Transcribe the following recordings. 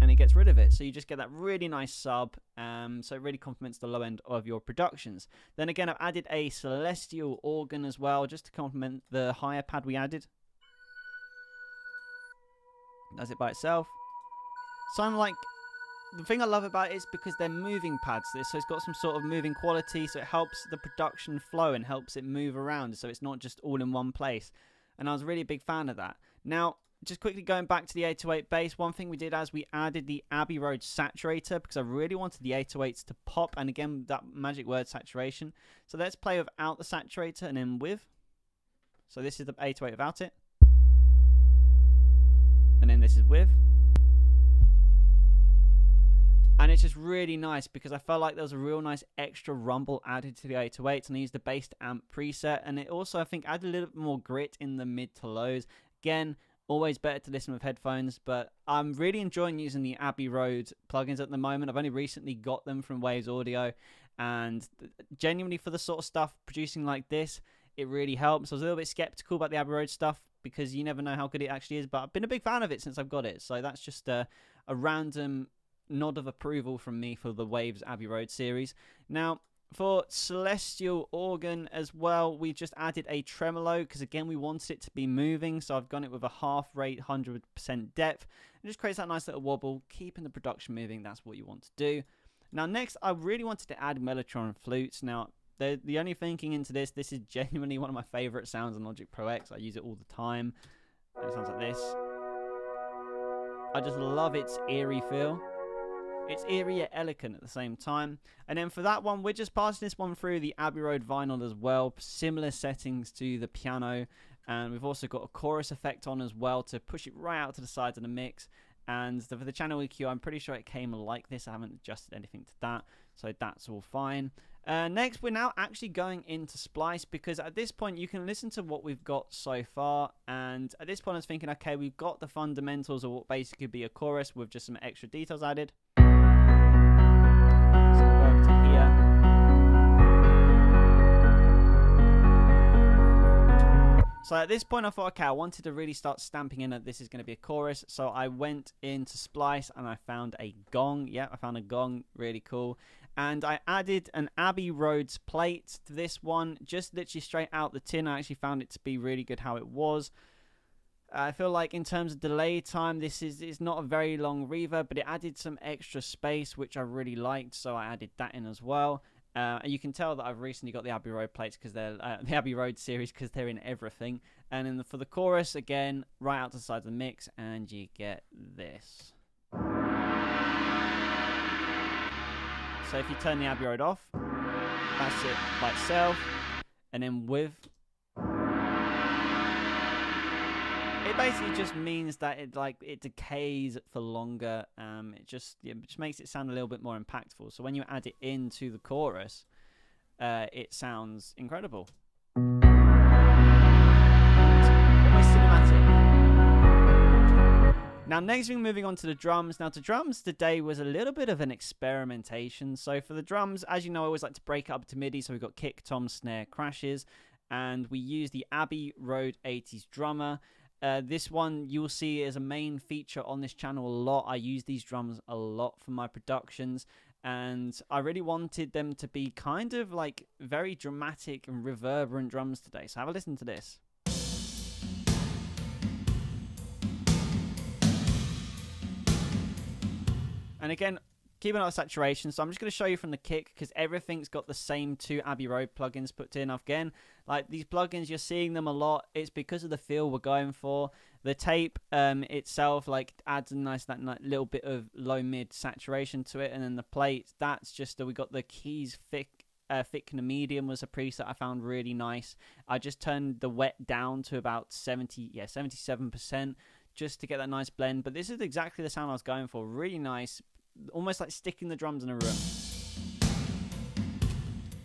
and it gets rid of it. So you just get that really nice sub. So it really complements the low end of your productions. Then again, I've added a celestial organ as well, just to complement the higher pad we added. Does it by itself. So I'm like, the thing I love about it is because they're moving pads, so it's got some sort of moving quality, so it helps the production flow and helps it move around, so it's not just all in one place. And I was really a big fan of that. Now, just quickly going back to the 808 bass, one thing we did as we added the Abbey Road saturator, because I really wanted the 808s to pop, and again, that magic word saturation. So let's play without the saturator and then with. So this is the 808 without it. And then this is with. And it's just really nice because I felt like there was a real nice extra rumble added to the 808s, and I used the bass to amp preset, and it also, I think, added a little bit more grit in the mid to lows. Again, always better to listen with headphones, but I'm really enjoying using the Abbey Road plugins at the moment. I've only recently got them from Waves Audio, and genuinely for the sort of stuff producing like this, it really helps. I was a little bit skeptical about the Abbey Road stuff because you never know how good it actually is, but I've been a big fan of it since I've got it. So that's just a random nod of approval from me for the Waves Abbey Road series. Now, for Celestial Organ as well, we just added a tremolo because, again, we wanted it to be moving. So I've gone it with a half rate, 100% depth. It just creates that nice little wobble, keeping the production moving. That's what you want to do. Now, next, I really wanted to add Mellotron flutes. Now, the only thinking into this is genuinely one of my favorite sounds in Logic Pro X. I use it all the time. And it sounds like this. I just love its eerie feel. It's eerie yet elegant at the same time. And then for that one, we're just passing this one through the Abbey Road vinyl as well. Similar settings to the piano. And we've also got a chorus effect on as well to push it right out to the sides of the mix. And for the channel EQ, I'm pretty sure it came like this. I haven't adjusted anything to that. So that's all fine. Next, we're now actually going into Splice, because at this point you can listen to what we've got so far. And at this point I was thinking, okay, we've got the fundamentals of what basically could be a chorus with just some extra details added. So at this point I thought, okay, I wanted to really start stamping in that this is going to be a chorus. So I went into Splice and I found a gong. Yeah, I found a gong, really cool. And I added an Abbey Roads plate to this one, just literally straight out the tin. I actually found it to be really good how it was. I feel like in terms of delay time, it's not a very long reverb, but it added some extra space, which I really liked. So I added that in as well. And you can tell that I've recently got the Abbey Road plates because they're the Abbey Road series, because they're in everything. And then for the chorus, again, right out to the side of the mix, and you get this. So if you turn the Abbey Road off, that's it by itself, and then with. It basically just means that it decays for longer. It just makes it sound a little bit more impactful. So when you add it into the chorus, it sounds incredible. Almost cinematic. Now, next thing, moving on to the drums. Now, to drums today was a little bit of an experimentation. So for the drums, as you know, I always like to break it up to MIDI. So we've got kick, tom, snare, crashes, and we use the Abbey Road 80s drummer. This one you'll see is a main feature on this channel a lot. I use these drums a lot for my productions, and I really wanted them to be kind of like very dramatic and reverberant drums today. So have a listen to this. And again, keeping out saturation, so I'm just going to show you from the kick, because everything's got the same two Abbey Road plugins put in. Again, like these plugins, you're seeing them a lot. It's because of the feel we're going for. The tape itself adds a nice that little bit of low mid saturation to it, and then the plate, that's just we got the keys thick to medium was a preset I found really nice. I just turned the wet down to about 77%, just to get that nice blend. But this is exactly the sound I was going for. Really nice. Almost like sticking the drums in a room.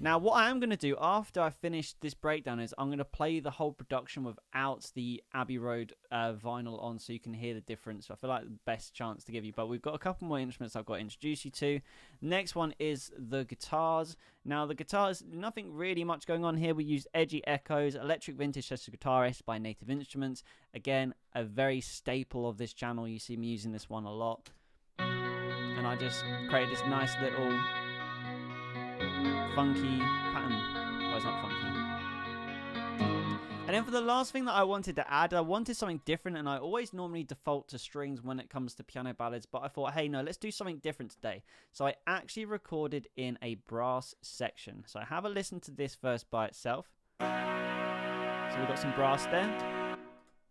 Now, what I am going to do after I finish this breakdown is I'm going to play the whole production without the Abbey Road vinyl on, so you can hear the difference. So I feel like the best chance to give you. But we've got a couple more instruments I've got to introduce you to. Next one is the guitars. Now, the guitars, nothing really much going on here. We use Edgy Echoes, Electric Vintage Chester Guitarist by Native Instruments. Again, a very staple of this channel. You see me using this one a lot. I just created this nice little funky pattern. Well, it's not funky. And then for the last thing that I wanted to add, I wanted something different, and I always normally default to strings when it comes to piano ballads, but I thought, hey, no, let's do something different today. So I actually recorded in a brass section. So have a listen to this first by itself. So we've got some brass there.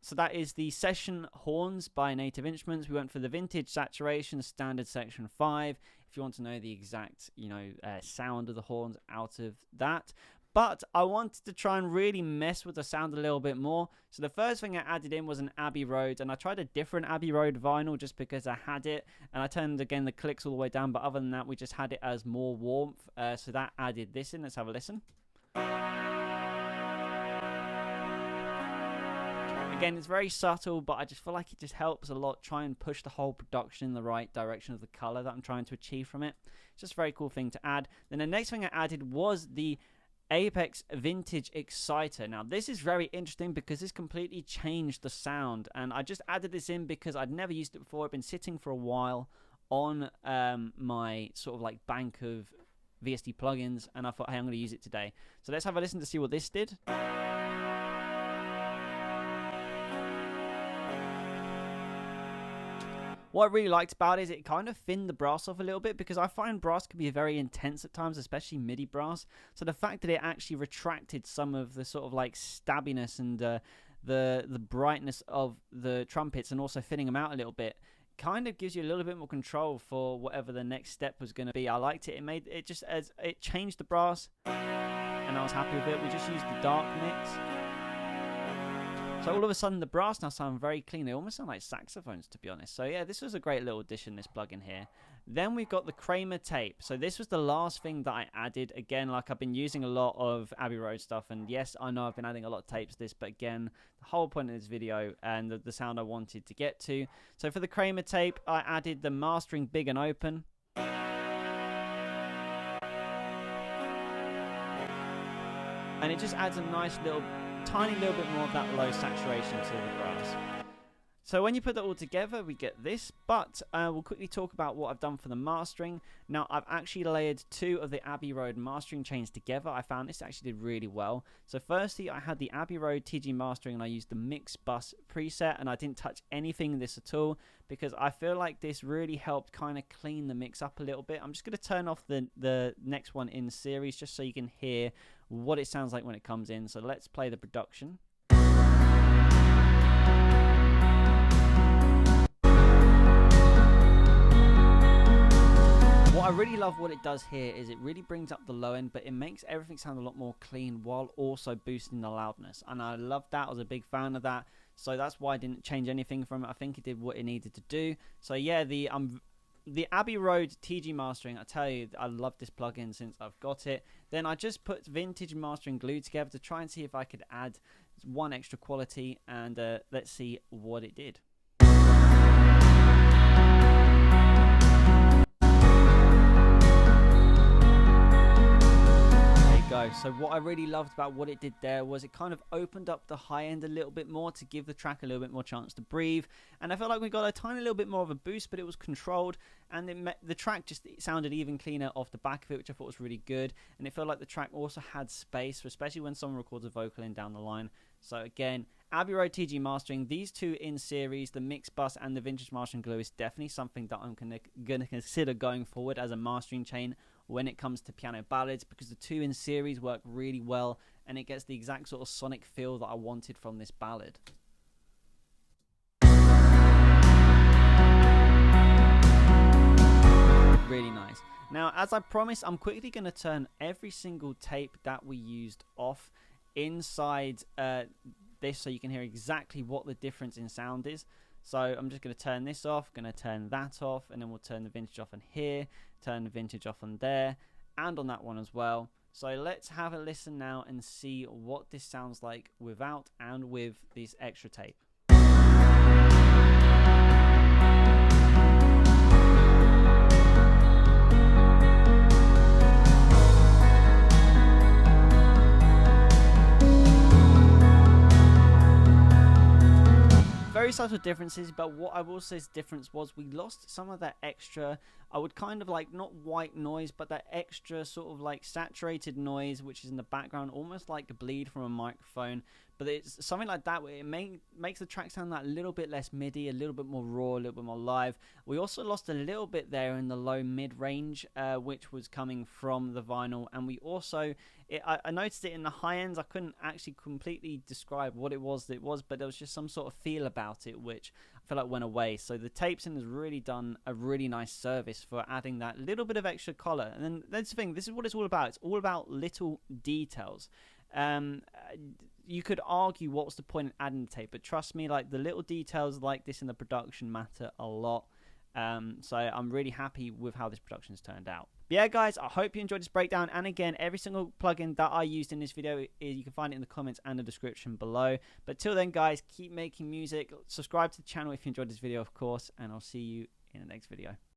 So that is the Session Horns by Native Instruments. We went for the Vintage Saturation Standard Section 5. If you want to know the exact, sound of the horns out of that. But I wanted to try and really mess with the sound a little bit more. So the first thing I added in was an Abbey Road. And I tried a different Abbey Road vinyl just because I had it. And I turned, again, the clicks all the way down. But other than that, we just had it as more warmth. So that added this in. Let's have a listen. Again, it's very subtle, but I just feel like it just helps a lot try and push the whole production in the right direction of the color that I'm trying to achieve from it. It's just a very cool thing to add. Then the next thing I added was the Apex Vintage Exciter. Now this is very interesting because this completely changed the sound, and I just added this in because I'd never used it before. I've been sitting for a while on my sort of like bank of VST plugins, and I thought, hey, I'm going to use it today. So let's have a listen to see what this did. What I really liked about it is it kind of thinned the brass off a little bit, because I find brass can be very intense at times, especially MIDI brass. So the fact that it actually retracted some of the sort of like stabbiness and the brightness of the trumpets, and also thinning them out a little bit, kind of gives you a little bit more control for whatever the next step was going to be. I liked it. It changed the brass, and I was happy with it. We just used the dark mix. So all of a sudden, the brass now sound very clean. They almost sound like saxophones, to be honest. So yeah, this was a great little addition, this plugin here. Then we've got the Kramer tape. So this was the last thing that I added. Again, like I've been using a lot of Abbey Road stuff. And yes, I know I've been adding a lot of tapes to this. But again, the whole point of this video and the sound I wanted to get to. So for the Kramer tape, I added the mastering big and open. And it just adds a nice little tiny little bit more of that low saturation to the brass. So when you put that all together, we get this, but we'll quickly talk about what I've done for the mastering. Now, I've actually layered 2 of the Abbey Road mastering chains together. I found this actually did really well. So firstly, I had the Abbey Road TG mastering, and I used the Mix Bus preset, and I didn't touch anything in this at all, because I feel like this really helped kind of clean the mix up a little bit. I'm just going to turn off the next one in series, just so you can hear what it sounds like when it comes in. So let's play the production. What I really love what it does here is it really brings up the low end, but it makes everything sound a lot more clean while also boosting the loudness. And I love that. I was a big fan of that. So that's why I didn't change anything from it. I think it did what it needed to do. So yeah, the Abbey Road TG mastering, I tell you, I love this plugin since I've got it. Then I just put Vintage Mastering Glue together to try and see if I could add one extra quality, and let's see what it did. Go. So what I really loved about what it did there was it kind of opened up the high end a little bit more to give the track a little bit more chance to breathe, and I felt like we got a tiny little bit more of a boost, but it was controlled, and the track just sounded even cleaner off the back of it, which I thought was really good. And it felt like the track also had space, especially when someone records a vocal in down the line. So again, Abbey Road TG mastering, these 2 in series, the Mix Bus and the Vintage Mastering Glue, is definitely something that I'm going to consider going forward as a mastering chain when it comes to piano ballads, because the 2 in series work really well, and it gets the exact sort of sonic feel that I wanted from this ballad. Really nice. Now, as I promised, I'm quickly going to turn every single tape that we used off inside this, so you can hear exactly what the difference in sound is. So I'm just going to turn this off, going to turn that off, and then we'll turn the vintage off on here, turn the vintage off on there, and on that one as well. So let's have a listen now and see what this sounds like without and with this extra tape. Very subtle differences, but what I will say is difference was we lost some of that extra I would kind of like, not white noise, but that extra sort of like saturated noise which is in the background, almost like a bleed from a microphone. But it's something like that where it makes the track sound that little bit less MIDI, a little bit more raw, a little bit more live. We also lost a little bit there in the low mid range, which was coming from the vinyl. And we also, I noticed it in the high ends. I couldn't actually completely describe what it was, but there was just some sort of feel about it, which I feel like went away. So the Tapes In has really done a really nice service for adding that little bit of extra color. And then that's the thing, this is what it's all about. It's all about little details. You could argue what's the point in adding the tape, but trust me, like the little details like this in the production matter a lot. So I'm really happy with how this production's turned out. But yeah, guys, I hope you enjoyed this breakdown. And again, every single plugin that I used in this video, you can find it in the comments and the description below. But till then, guys, keep making music. Subscribe to the channel if you enjoyed this video, of course, and I'll see you in the next video.